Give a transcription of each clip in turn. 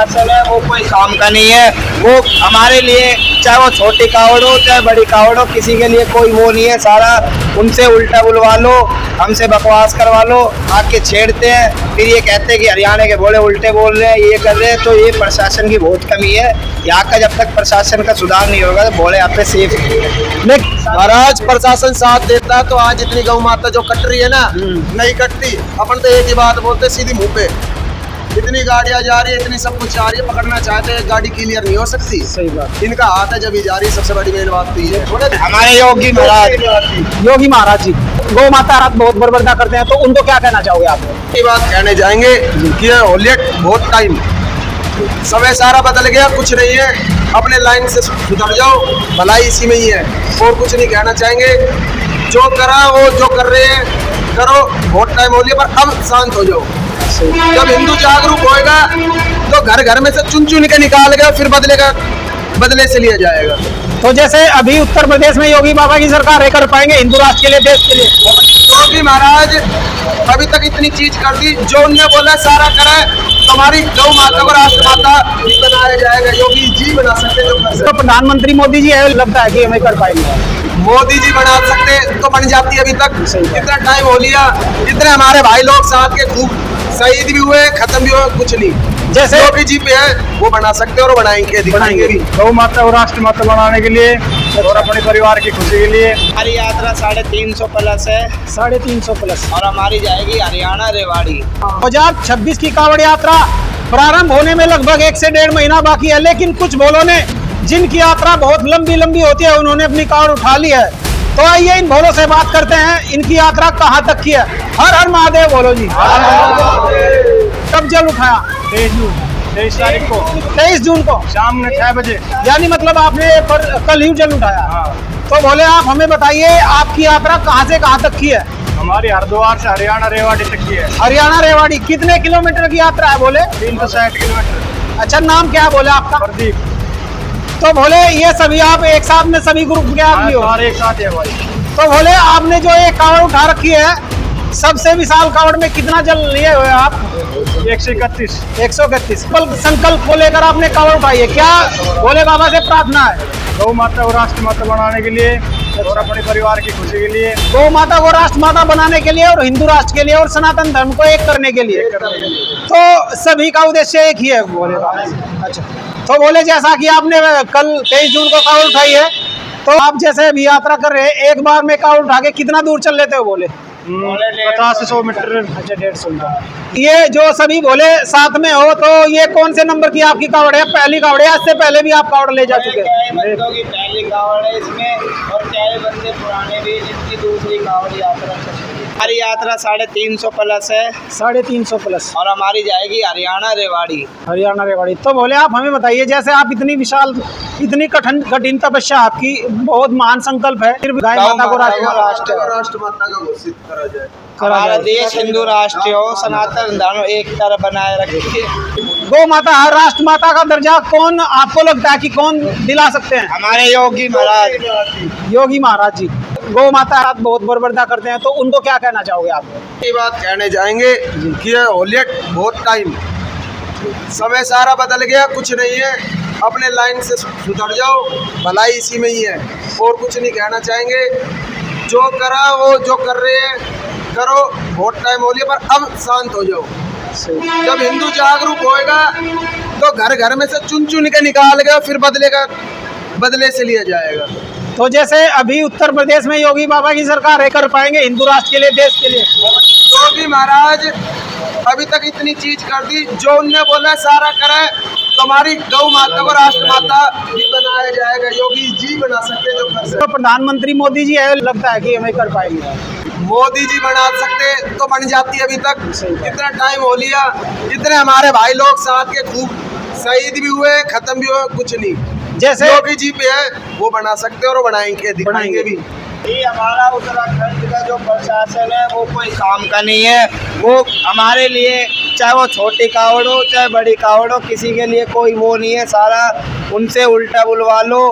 प्रशासन है वो कोई काम का नहीं है। वो हमारे लिए चाहे वो छोटी कावड़ हो चाहे बड़ी कावड़ हो, किसी के लिए कोई वो नहीं है। सारा उनसे उल्टा बुलवा लो, हमसे बकवास करवा लो, आके छेड़ते हैं, फिर ये कहते हैं कि हरियाणा के बोले उल्टे बोल रहे हैं, ये कर रहे हैं। तो ये प्रशासन की बहुत कमी है यहाँ का। जब तक प्रशासन का सुधार नहीं होगा तो बोले यहाँ पे सेफ नहीं। महाराज प्रशासन साथ देता है तो आज इतनी गौ माता जो कट रही है ना, नहीं कटती। अपन तो एक ही बात बोलते सीधी मुंह पे, इतनी गाड़ियां जा रही है, इतनी सब कुछ जा रही है, पकड़ना चाहते हैं गाड़ी क्लियर नहीं हो सकती। सही बात। इनका हाथ है जब ही जा रही है, सबसे बड़ी मेन बात तो ये है। हमारे योगी महाराज जी गौ माता रात बहुत बर्बादा करते हैं, तो उनको क्या कहना चाहोगे आप? ये बात कहने जाएंगे कि होलियट बहुत टाइम, समय सारा बदल गया, कुछ नहीं है, अपने लाइन से सुधर जाओ, भलाई इसी में ही है, और कुछ नहीं कहना चाहेंगे। जो करा वो जो कर रहे हैं करो, बहुत टाइम हो लिया, पर अब शांत हो जाओ। जब हिंदू जागरूक होएगा तो घर घर में से चुन चुन के निकाल गया, फिर बदले से लिया जाएगा। तो जैसे अभी उत्तर प्रदेश में योगी बाबा की सरकार है, कर पाएंगे हिंदू राष्ट्र के लिए, देश के लिए? योगी महाराज अभी तक इतनी चीज कर दी, जो उनने बोला सारा करा है। हमारी गौ माता को राष्ट्र माता भी बनाया जाएगा, योगी जी बना सकते हैं। तो प्रधानमंत्री मोदी जी है, लगता है कि हमें कर पाएंगे। मोदी जी बना सकते तो बन जाती अभी तक, इतना टाइम हो लिया, इतने हमारे भाई लोग साथ के खूब शहीद भी हुए, खत्म भी हुए, कुछ नहीं। जैसे योगी जी पे है वो बना सकते और बनाएंगे, दिखाएंगे भी। गौ माता को राष्ट्र माता बनाने के लिए और अपने परिवार की खुशी के लिए हमारी यात्रा 350 प्लस है, 350 प्लस, और हमारी जाएगी हरियाणा रेवाड़ी। 2026 की कांवड़ यात्रा प्रारंभ होने में लगभग 1 से 1.5 महीना बाकी है, लेकिन कुछ भोलों ने जिनकी यात्रा बहुत लंबी लंबी होती है, उन्होंने अपनी कांवड़ उठा ली है। तो आइए इन भोलों से बात करते हैं, इनकी यात्रा कहाँ तक की है। हर हर महादेव बोलो जी। कब जल उठाया? 23 तारीख को, 23 जून को शाम में 6 बजे, यानी मतलब आपने कल ही जल उठाया। तो बोले आप हमें बताइए, आपकी यात्रा कहाँ से कहाँ तक की है? हमारी हरिद्वार से हरियाणा रेवाड़ी तक की है। हरियाणा रेवाड़ी कितने किलोमीटर की यात्रा है? बोले 360 किलोमीटर। अच्छा, नाम क्या है बोले आपका? प्रदीप। तो बोले ये सभी आप एक साथ में सभी ग्रुप के आदमी हो? एक साथ है भाई। तो बोले आपने जो एक कांवड़ उठा रखी है, सबसे विशाल कांवड़ में कितना जल लिए हुए आप? 131। 131 संकल्प को लेकर आपने कांवड़ उठाई है। क्या बोले बाबा से प्रार्थना है? गौ माता को राष्ट्र माता बनाने के लिए और अपने परिवार की खुशी के लिए। गौ माता को राष्ट्र माता बनाने के लिए और हिंदू राष्ट्र के लिए और सनातन धर्म को एक करने के लिए। तो सभी का उद्देश्य एक ही है बोले बाबा। अच्छा, तो बोले जैसा कि आपने कल 23 जून को कांवड़ उठाई है, तो आप जैसे अभी यात्रा कर रहे हैं, एक बार में कांवड़ उठा के कितना दूर चल लेते हो? बोले 50 से 100 मीटर। अच्छा, 150 मीटर। ये जो सभी बोले साथ में हो, तो ये कौन से नंबर की आपकी कांवड़ है? पहली कांवड़ है, इससे पहले भी आप कांवड़ ले जा चुके हैं? पहली कांवड़ है इसमें, और क्या बंदे पुराने भी, जिनकी दूसरी कांवड़ यात्रा। हमारी यात्रा 350 प्लस है, 350 प्लस, और हमारी जाएगी हरियाणा रेवाड़ी। हरियाणा रेवाड़ी। तो बोले आप हमें बताइए, जैसे आप इतनी विशाल, इतनी कठिन तपस्या आपकी, बहुत महान संकल्प है, फिर गाय माता को राष्ट्र माता का घोषित करा जाए। हमारा देश हिंदू राष्ट्र हो, सनातन धर्म एक तरह बनाए रखिए। गौ माता राष्ट्र माता का दर्जा कौन आपको लगता है कि कौन दिला सकते हैं? हमारे योगी महाराज। योगी महाराज जी गौ माता रात बहुत बर्बादा करते हैं, तो उनको क्या कहना चाहोगे आप? ये बात कहने जाएंगे कि होलियट बहुत टाइम, समय सारा बदल गया, कुछ नहीं है, अपने लाइन से सुधर जाओ, भलाई इसी में ही है, और कुछ नहीं कहना चाहेंगे। जो करा वो जो कर रहे हैं करो, बहुत टाइम हो लिया, पर अब शांत हो जाओ। जब हिंदू जागरूक होएगा तो घर घर में से चुन चुन के निकाल गया, फिर बदले से लिया जाएगा। तो जैसे अभी उत्तर प्रदेश में योगी बाबा की सरकार है, कर पाएंगे हिंदू राष्ट्र के लिए, देश के लिए? योगी महाराज अभी तक इतनी चीज कर दी, जो उनने बोला सारा करा है। हमारी गौ माता को राष्ट्र माता भी बनाया जाएगा, योगी जी बना सकते जो कर सकते। तो प्रधानमंत्री मोदी जी है, लगता है कि हमें कर पाएंगे। मोदी जी बना सकते तो बन जाती अभी तक, इतना टाइम हो लिया, इतने हमारे भाई लोग साथ के खूब शहीद भी हुए, खत्म भी हुए, कुछ नहीं। जैसे योगी जी पे है वो बना सकते और बनाएंगे, दिखाएंगे भी। ये हमारा उत्तराखंड का जो प्रशासन है वो कोई काम का नहीं है। वो हमारे लिए चाहे वो छोटी कावड़ हो चाहे बड़ी कावड़ हो, किसी के लिए कोई वो नहीं है। सारा उनसे उल्टा बुलवा लो,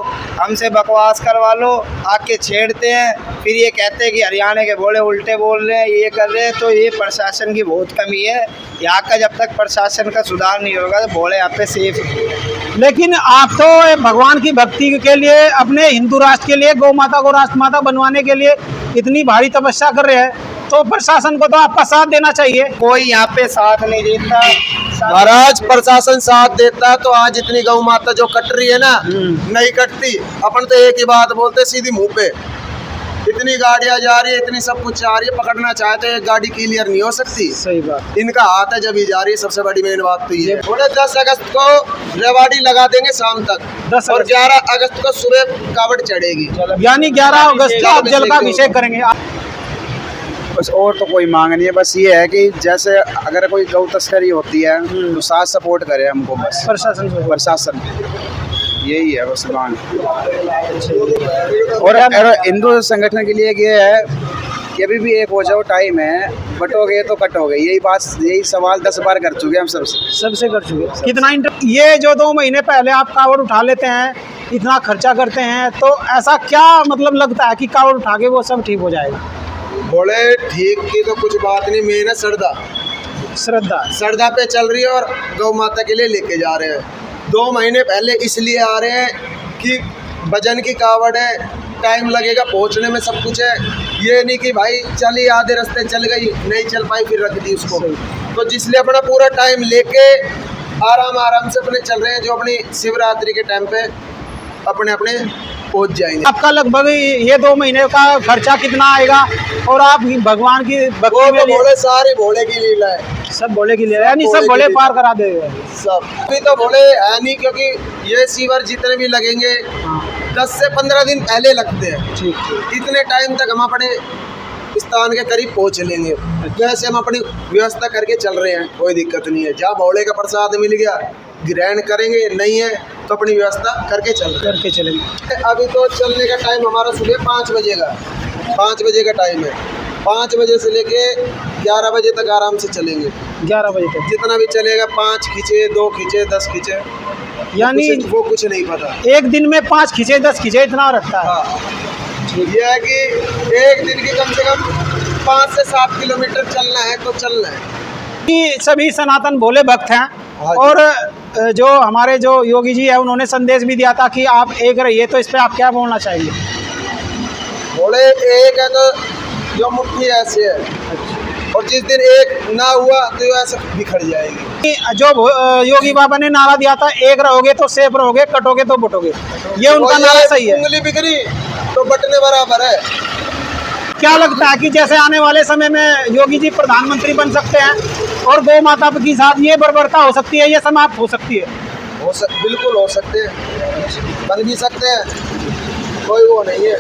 हमसे बकवास करवा लो, आके छेड़ते हैं, फिर ये कहते हैं कि हरियाणा के भोले उल्टे बोल रहे हैं, ये कर रहे हैं। तो ये प्रशासन की बहुत कमी है यहाँ का। जब तक प्रशासन का सुधार नहीं होगा तो भोले यहाँ पे सेफ नहीं। लेकिन आप तो भगवान की भक्ति के लिए, अपने हिंदू राष्ट्र के लिए, गौ माता को राष्ट्र माता बनवाने के लिए इतनी भारी तपस्या कर रहे हैं, तो प्रशासन को तो आपका साथ देना चाहिए। कोई यहाँ पे साथ नहीं देता। महाराज प्रशासन साथ देता तो आज इतनी गौ माता जो कट रही है ना, नहीं कटती। अपन तो एक ही बात बोलते सीधी मुंह पे, इतनी गाड़ियां जा रही है, इतनी सब कुछ जा रही है, पकड़ना चाहे तो एक गाड़ी क्लियर नहीं हो सकती। सही बात। इनका हाथ है जब ही जा रही है, सबसे बड़ी मेन बात तो ये। थोड़े 10 अगस्त को रेवाड़ी लगा देंगे शाम तक, 10 और 11 अगस्त को सुबह कावड़ चढ़ेगी। यानी 11 अगस्त को आप जल का अभिषेक करेंगे। बस और तो कोई मांग नहीं है, बस ये है कि जैसे अगर कोई गौ तस्करी होती है तो साथ सपोर्ट करे हमको, बस प्रशासन यही है बस मांग। और हिंदू संगठन के लिए ये है कि अभी भी एक हो जाओ, टाइम है, बटोगे तो कटोगे, यही बात, यही सवाल 10 बार कर चुके हम सबसे कर चुके। कितना ये जो 2 महीने पहले आप कावड़ उठा लेते हैं, इतना खर्चा करते हैं, तो ऐसा क्या मतलब लगता है कि कावड़ उठा के वो सब ठीक हो जाएगा? बोले ठीक की तो कुछ बात नहीं, मेन है श्रद्धा पे चल रही है और गौ माता के लिए लेके जा रहे हैं। 2 महीने पहले इसलिए आ रहे हैं कि वजन की कावड़ है, टाइम लगेगा पहुंचने में, सब कुछ है। ये नहीं कि भाई चली आधे रास्ते चल गई, नहीं चल पाई फिर रख दी उसको। तो जिसलिए अपना पूरा टाइम लेके आराम से अपने चल रहे हैं, जो अपनी शिवरात्रि के टाइम पे अपने पहुंच जाएंगे। आपका लगभग ये 2 महीने का खर्चा कितना आएगा? और आप भगवान की भक्ति में भोले, सारी भोले की लीला है, सब भोले की लीला है, यानी सब भोले पार करा देगा सब। अभी तो भोले है नहीं, क्योंकि ये शिवर जितने भी लगेंगे 10 से 15 दिन पहले लगते हैं। ठीक। इतने टाइम तक हम अपने स्थान के करीब पहुंच लेंगे। वैसे हम अपनी व्यवस्था करके चल रहे हैं, कोई दिक्कत नहीं है। जहाँ भोले का प्रसाद मिल गया ग्रहण करेंगे, नहीं है तो अपनी व्यवस्था करके चलेंगे। अभी तो चलने का टाइम हमारा सुबह 5 बजे का 5 बजे का टाइम है। 5 बजे से लेके 11 बजे तक आराम से चलेंगे। 11 बजे तक जितना भी चलेगा, 5 खींचे, 2 खींचे, 10 खींचे, यानी वो कुछ नहीं पता। एक दिन में 5 खींचे 10 खींचे इतना रखता है। हाँ, ये है कि एक दिन की कम से कम 5 से 7 किलोमीटर चलना है तो चलना है। कि सभी सनातन भोले भक्त हैं, और जो हमारे जो योगी जी है उन्होंने संदेश भी दिया था कि आप एक रहिए, तो इस पे आप क्या बोलना चाहेंगे? भोले एक है तो जो मुट्ठी ऐसे है, और जिस दिन एक ना हुआ तो ये ऐसे बिखर जाएगी। जो योगी बाबा ने नारा दिया था, एक रहोगे तो सेफ रहोगे, कटोगे तो बटोगे, ये उनका नारा सही है? उंगली बिखरी तो बटने बराबर है। क्या लगता है कि जैसे आने वाले समय में योगी जी प्रधानमंत्री बन सकते हैं और गौ माता के साथ ये बर्बरता हो सकती है, ये समाप्त हो सकती है? बिल्कुल हो सकते हैं, बन भी सकते हैं, कोई वो नहीं है।